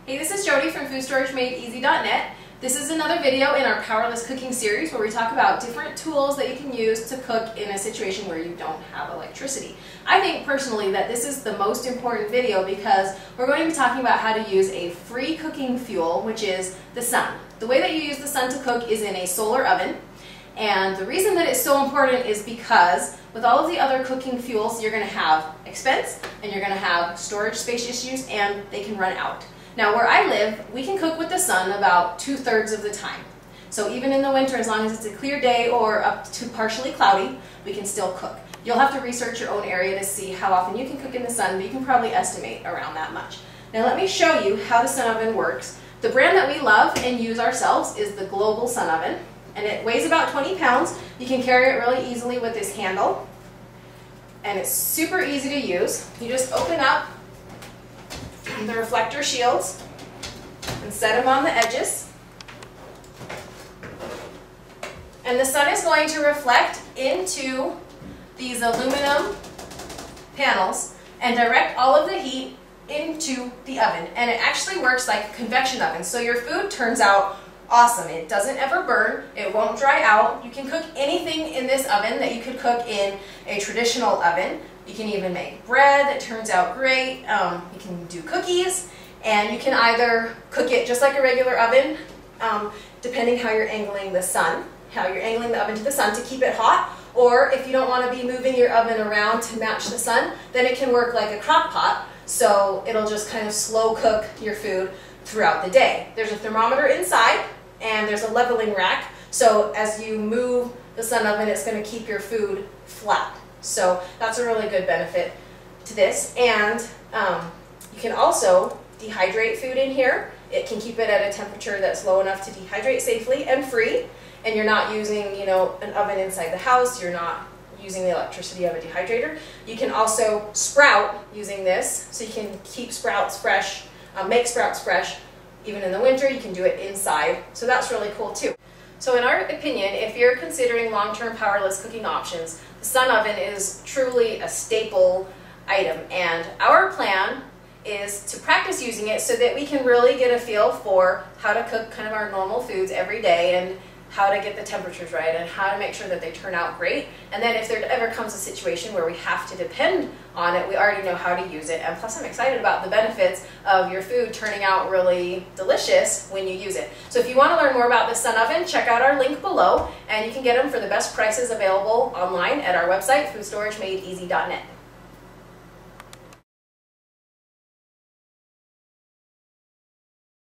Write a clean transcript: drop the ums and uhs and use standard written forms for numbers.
Hey, this is Jody from FoodStorageMadeEasy.net. This is another video in our Powerless cooking series where we talk about different tools that you can use to cook in a situation where you don't have electricity. I think personally that this is the most important video because we're going to be talking about how to use a free cooking fuel, which is the sun. The way that you use the sun to cook is in a solar oven. And the reason that it's so important is because with all of the other cooking fuels, you're going to have expense and you're going to have storage space issues, and they can run out. Now where I live, we can cook with the sun about 2/3 of the time. So even in the winter, as long as it's a clear day or up to partially cloudy, we can still cook. You'll have to research your own area to see how often you can cook in the sun, but you can probably estimate around that much. Now let me show you how the sun oven works. The brand that we love and use ourselves is the Global Sun Oven, and it weighs about 20 pounds. You can carry it really easily with this handle, and it's super easy to use. You just open up the reflector shields and set them on the edges, and the sun is going to reflect into these aluminum panels and direct all of the heat into the oven. And it actually works like a convection oven, so your food turns out awesome. It doesn't ever burn, it won't dry out. You can cook anything in this oven that you could cook in a traditional oven. You can even make bread that turns out great. You can do cookies, and you can either cook it just like a regular oven, depending how you're angling the sun, how you're angling the oven to the sun to keep it hot, or if you don't want to be moving your oven around to match the sun, then it can work like a crock pot, so it'll just kind of slow cook your food throughout the day. There's a thermometer inside, and there's a leveling rack, so as you move the sun oven, it's going to keep your food flat. So that's a really good benefit to this. And you can also dehydrate food in here. It can keep it at a temperature that's low enough to dehydrate safely and free, and you're not using, an oven inside the house. You're not using the electricity of a dehydrator. You can also sprout using this, so you can keep sprouts fresh, make sprouts fresh. Even in the winter, you can do it inside, so that's really cool too. So in our opinion, if you're considering long-term powerless cooking options, the sun oven is truly a staple item, and our plan is to practice using it so that we can really get a feel for how to cook kind of our normal foods every day, and how to get the temperatures right, and how to make sure that they turn out great. And then if there ever comes a situation where we have to depend on it, we already know how to use it. And plus, I'm excited about the benefits of your food turning out really delicious when you use it. So if you want to learn more about the sun oven, check out our link below, and you can get them for the best prices available online at our website, FoodStorageMadeEasy.net.